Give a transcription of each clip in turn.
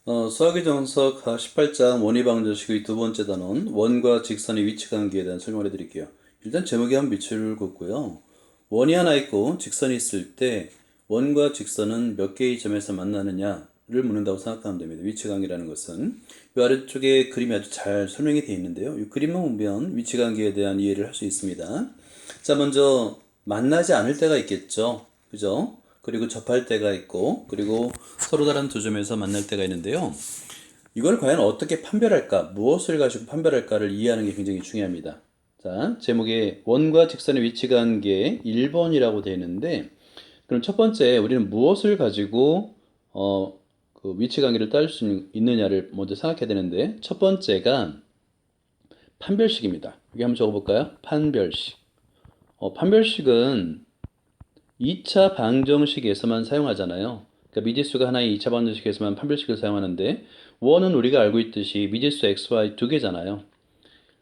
수학의 정석 18장 원위 방정식의 두 번째 단원 원과 직선의 위치 관계에 대한 설명을 해드릴게요. 일단 제목에 한 밑줄을 긋고요. 원이 하나 있고 직선이 있을 때 원과 직선은 몇 개의 점에서 만나느냐를 묻는다고 생각하면 됩니다. 위치 관계라는 것은 이 아래쪽에 그림이 아주 잘 설명이 되어 있는데요. 이 그림만 보면 위치 관계에 대한 이해를 할 수 있습니다. 자, 먼저 만나지 않을 때가 있겠죠. 그죠? 그리고 접할 때가 있고, 그리고 서로 다른 두 점에서 만날 때가 있는데요. 이걸 과연 어떻게 판별할까, 무엇을 가지고 판별할까를 이해하는 게 굉장히 중요합니다. 자, 제목에 원과 직선의 위치 관계 1번이라고 되어 있는데, 그럼 첫 번째 우리는 무엇을 가지고 그 위치 관계를 따질 수 있느냐를 먼저 생각해야 되는데, 첫 번째가 판별식입니다. 여기 한번 적어볼까요? 판별식. 판별식은 2차 방정식에서만 사용하잖아요. 그러니까 미지수가 하나의 2차 방정식에서만 판별식을 사용하는데 원은 우리가 알고 있듯이 미지수 x, y 두 개잖아요.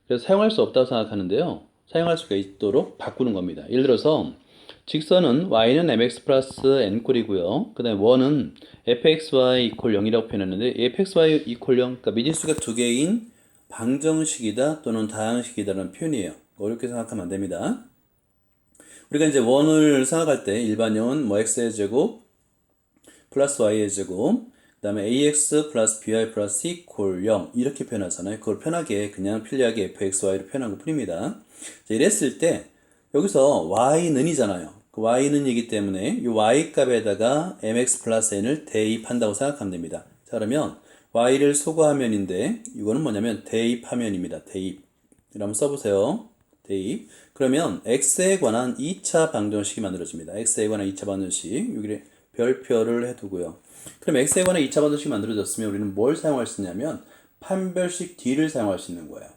그래서 사용할 수 없다고 생각하는데요. 사용할 수가 있도록 바꾸는 겁니다. 예를 들어서 직선은 y는 mx 플러스 n꼴이고요. 그 다음에 원은 fxy 이퀄 0이라고 표현했는데 fxy 이퀄 0, 그러니까 미지수가 두 개인 방정식이다 또는 다항식이다라는 표현이에요. 어렵게 생각하면 안 됩니다. 우리가 이제 원을 생각할 때 일반형은 뭐 x의 제곱 플러스 y의 제곱 그 다음에 ax 플러스 by 플러스 c 이퀄 0 이렇게 표현하잖아요. 그걸 편하게 그냥 편리하게 fxy로 표현한 것 뿐입니다. 자, 이랬을 때 여기서 y는 이잖아요. 그 y는 이기 때문에 이 y 값에다가 mx 플러스 n을 대입한다고 생각하면 됩니다. 자, 그러면 y를 소거하면인데 이거는 뭐냐면 대입하면입니다. 대입. 한번 써보세요. 대입. 그러면 x에 관한 2차 방정식이 만들어집니다. x에 관한 2차 방정식. 여기 별표를 해두고요. 그럼 x에 관한 2차 방정식이 만들어졌으면 우리는 뭘 사용할 수 있냐면 판별식 d를 사용할 수 있는 거예요.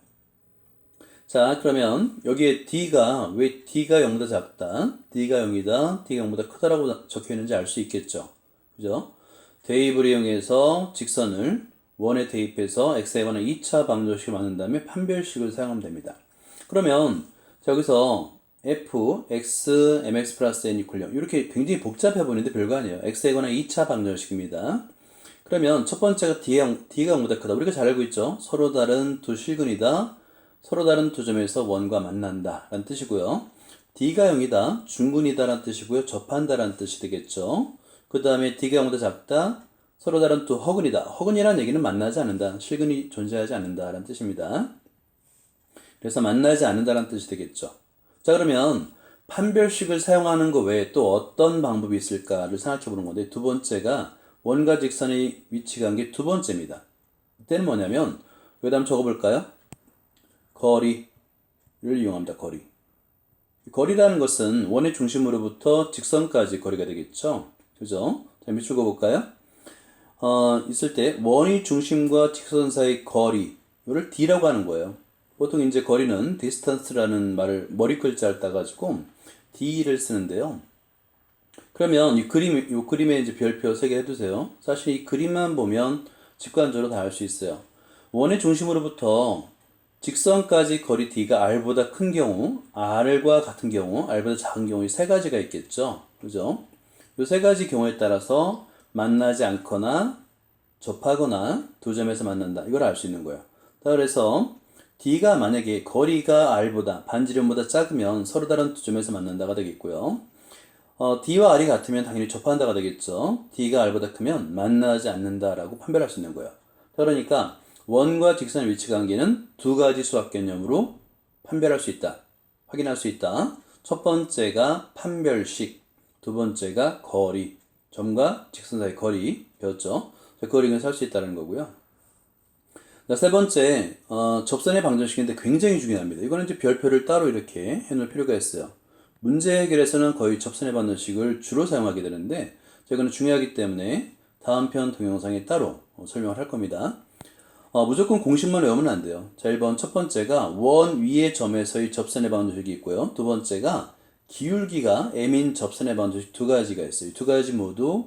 자, 그러면 여기에 d가 왜 d가 0보다 작다, d가 0이다, d가 0보다 크다라고 적혀 있는지 알 수 있겠죠. 그죠? 대입을 이용해서 직선을 원에 대입해서 x에 관한 2차 방정식을 만든 다음에 판별식을 사용하면 됩니다. 그러면 여기서 f, x, mx 플러스 n 이퀄 0 이렇게 굉장히 복잡해 보이는데 별거 아니에요. x에 관한 2차 방정식입니다. 그러면 첫 번째가 d가 0보다 크다. 우리가 잘 알고 있죠. 서로 다른 두 실근이다. 서로 다른 두 점에서 원과 만난다 라는 뜻이고요. d가 0이다. 중근이다 라는 뜻이고요. 접한다 라는 뜻이 되겠죠. 그 다음에 d가 0보다 작다. 서로 다른 두 허근이다. 허근이라는 얘기는 만나지 않는다. 실근이 존재하지 않는다 라는 뜻입니다. 그래서 만나지 않는다는 뜻이 되겠죠. 자, 그러면 판별식을 사용하는 것 외에 또 어떤 방법이 있을까를 생각해 보는 건데, 두 번째가 원과 직선의 위치 관계 두 번째입니다. 이때는 뭐냐면 여기다 한번 적어볼까요? 거리를 이용합니다. 거리. 거리라는 것은 원의 중심으로부터 직선까지 거리가 되겠죠. 그죠? 자, 밑줄 그어볼까요? 있을 때 원의 중심과 직선 사이 거리를 d라고 하는 거예요. 보통 이제 거리는 distance라는 말을 머리 글자를 따가지고 d를 쓰는데요. 그러면 이 그림에 이제 별표 3개 해두세요. 사실 이 그림만 보면 직관적으로 다 알 수 있어요. 원의 중심으로부터 직선까지 거리 d가 r보다 큰 경우, r과 같은 경우, r보다 작은 경우 이 세 가지가 있겠죠. 그죠? 이 세 가지 경우에 따라서 만나지 않거나 접하거나 두 점에서 만난다. 이걸 알 수 있는 거예요. 그래서 d가 만약에 거리가 r보다 반지름보다 작으면 서로 다른 두 점에서 만난다가 되겠고요. d와 r이 같으면 당연히 접한다가 되겠죠. d가 r보다 크면 만나지 않는다라고 판별할 수 있는 거예요. 그러니까 원과 직선의 위치 관계는 두 가지 수학 개념으로 판별할 수 있다. 확인할 수 있다. 첫 번째가 판별식, 두 번째가 거리, 점과 직선 사이 거리 배웠죠. 거리는 살 수 있다는 거고요. 세 번째, 접선의 방정식인데 굉장히 중요합니다. 이거는 이제 별표를 따로 이렇게 해놓을 필요가 있어요. 문제 해결에서는 거의 접선의 방정식을 주로 사용하게 되는데, 이거는 중요하기 때문에 다음 편 동영상에 따로 설명을 할 겁니다. 무조건 공식만 외우면 안 돼요. 자, 1번 첫 번째가 원 위의 점에서의 접선의 방정식이 있고요. 두 번째가 기울기가 m인 접선의 방정식 두 가지가 있어요. 두 가지 모두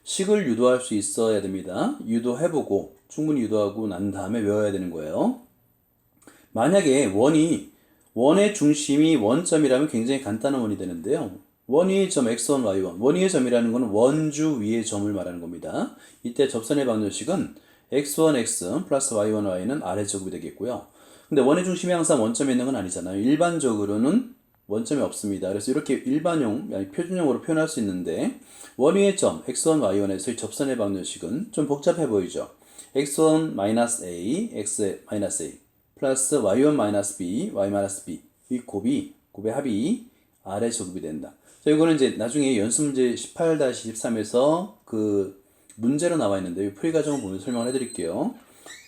식을 유도할 수 있어야 됩니다. 유도해보고 충분히 유도하고 난 다음에 외워야 되는 거예요. 만약에 원의 중심이 원점이라면 굉장히 간단한 원이 되는데요. 원위의 점 x1, y1. 원위의 점이라는 것은 원주 위의 점을 말하는 겁니다. 이때 접선의 방정식은 x1x 플러스 y1y는 아래제곱이 되겠고요. 근데 원의 중심이 항상 원점에 있는 건 아니잖아요. 일반적으로는 원점이 없습니다. 그래서 이렇게 일반용, 아니 표준형으로 표현할 수 있는데 원위의 점 x1, y1에서의 접선의 방정식은 좀 복잡해 보이죠. x1-a, x-a 플러스 y1-b, y-b 이 곱의 합이 아래 제곱이 된다. 자, 이거는 이제 나중에 연습문제 18-23에서 그 문제로 나와 있는데 이 풀이 과정을 보면 설명을 해드릴게요.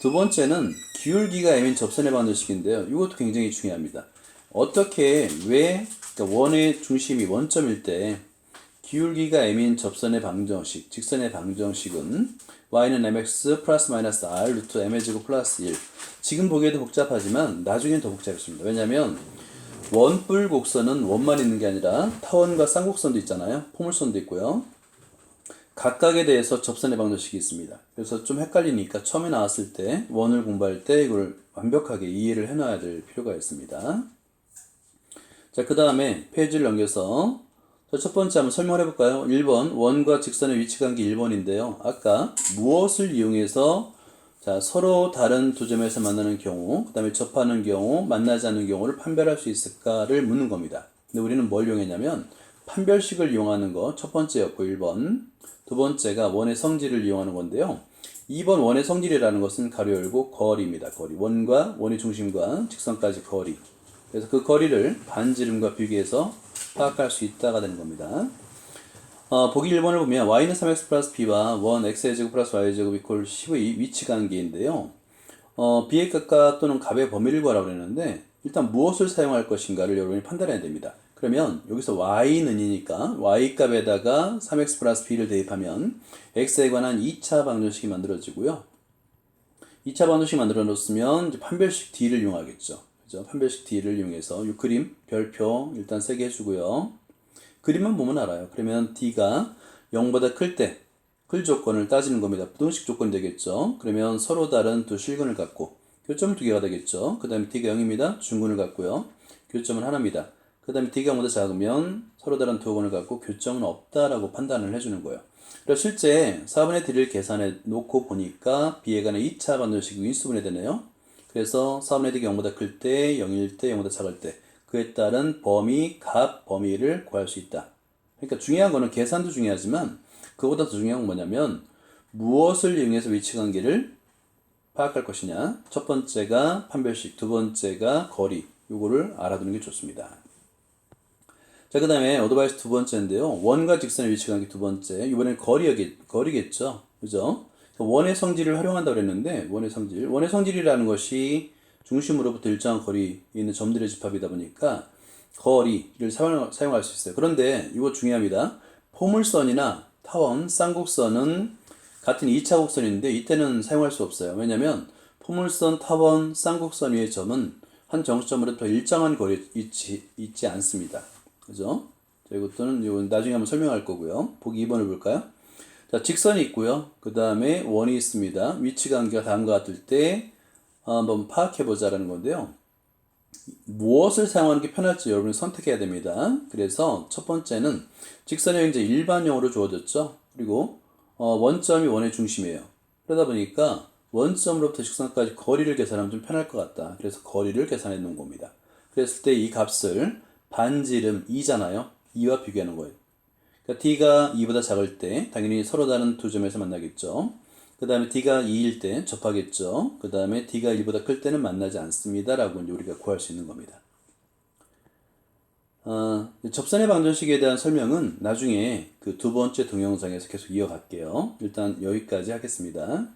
두 번째는 기울기가 m인 접선의 방정식인데요. 이것도 굉장히 중요합니다. 어떻게 그러니까 원의 중심이 원점일 때 기울기가 m인 접선의 방정식, 직선의 방정식은 y는 mx 플러스 마이너스 r 루트 m의 제곱 플러스 1. 지금 보기에도 복잡하지만 나중엔 더 복잡해집니다. 왜냐면 원뿔 곡선은 원만 있는 게 아니라 타원과 쌍곡선도 있잖아요. 포물선도 있고요. 각각에 대해서 접선의 방정식이 있습니다. 그래서 좀 헷갈리니까 처음에 나왔을 때 원을 공부할 때 이걸 완벽하게 이해를 해놔야 될 필요가 있습니다. 자, 그 다음에 페이지를 넘겨서 첫 번째 한번 설명을 해볼까요? 1번 원과 직선의 위치관계 1번인데요. 아까 무엇을 이용해서 자, 서로 다른 두 점에서 만나는 경우, 그 다음에 접하는 경우, 만나지 않는 경우를 판별할 수 있을까를 묻는 겁니다. 근데 우리는 뭘 이용했냐면 판별식을 이용하는 거 첫 번째였고 1번, 두 번째가 원의 성질을 이용하는 건데요. 2번 원의 성질이라는 것은 가로 열고 거리입니다. 거리. 원과 원의 중심과 직선까지 거리. 그래서 그 거리를 반지름과 비교해서 파악할 수 있다가 되는 겁니다. 보기 1번을 보면 y는 3x 플러스 b와 1 x의 제곱 플러스 y의 제곱 이퀄 10의 위치관계인데요. b의 값과 또는 값의 범위를 구하라고 그랬는데 일단 무엇을 사용할 것인가를 여러분이 판단해야 됩니다. 그러면 여기서 y는 이니까 y 값에다가 3x 플러스 b를 대입하면 x에 관한 2차 방정식이 만들어지고요. 2차 방정식 만들어 놓으면 이제 판별식 d를 이용하겠죠. 그죠? 판별식 d를 이용해서 이 그림 별표 일단 3개 해주고요. 그림만 보면 알아요. 그러면 d가 0보다 클 때 클 조건을 따지는 겁니다. 부등식 조건이 되겠죠. 그러면 서로 다른 두 실근을 갖고 교점은 2개가 되겠죠. 그 다음에 d가 0입니다. 중근을 갖고요. 교점은 하나입니다. 그 다음에 d가 0보다 작으면 서로 다른 두 근을 갖고 교점은 없다라고 판단을 해주는 거예요. 그래서 실제 4분의 d를 계산해 놓고 보니까 b에 관한 2차 방정식이 인수분해 되네요. 그래서 4분의 d가 0보다 클 때, 0일 때, 0보다 작을 때 그에 따른 범위, 값, 범위를 구할 수 있다. 그러니까 중요한 거는 계산도 중요하지만 그보다 더 중요한 건 뭐냐면 무엇을 이용해서 위치관계를 파악할 것이냐. 첫 번째가 판별식, 두 번째가 거리. 요거를 알아두는 게 좋습니다. 자, 그 다음에 어드바이스 두 번째인데요. 원과 직선의 위치관계 두 번째. 이번엔 거리겠죠. 그죠? 원의 성질을 활용한다고 그랬는데 원의 성질이라는 것이 중심으로부터 일정한 거리에 있는 점들의 집합이다 보니까 거리를 사용할 수 있어요. 그런데 이거 중요합니다. 포물선이나 타원, 쌍곡선은 같은 2차 곡선인데 이때는 사용할 수 없어요. 왜냐면 포물선, 타원, 쌍곡선 위의 점은 한 정점으로부터 일정한 거리에 있지 않습니다. 그죠? 자, 이것은 나중에 한번 설명할 거고요. 보기 2번을 볼까요? 자, 직선이 있고요. 그 다음에 원이 있습니다. 위치관계가 다음과 같을 때 한번 파악해보자라는 건데요. 무엇을 사용하는 게 편할지 여러분이 선택해야 됩니다. 그래서 첫 번째는 직선이 이제 일반형으로 주어졌죠. 그리고 원점이 원의 중심이에요. 그러다 보니까 원점으로부터 직선까지 거리를 계산하면 좀 편할 것 같다. 그래서 거리를 계산해 놓은 겁니다. 그랬을 때 이 값을 반지름 2잖아요. 2와 비교하는 거예요. 그러니까 d가 2보다 작을 때 당연히 서로 다른 두 점에서 만나겠죠. 그 다음에 d가 2일 때 접하겠죠. 그 다음에 d가 1보다 클 때는 만나지 않습니다. 라고 이제 우리가 구할 수 있는 겁니다. 접선의 방정식에 대한 설명은 나중에 그 두 번째 동영상에서 계속 이어갈게요. 일단 여기까지 하겠습니다.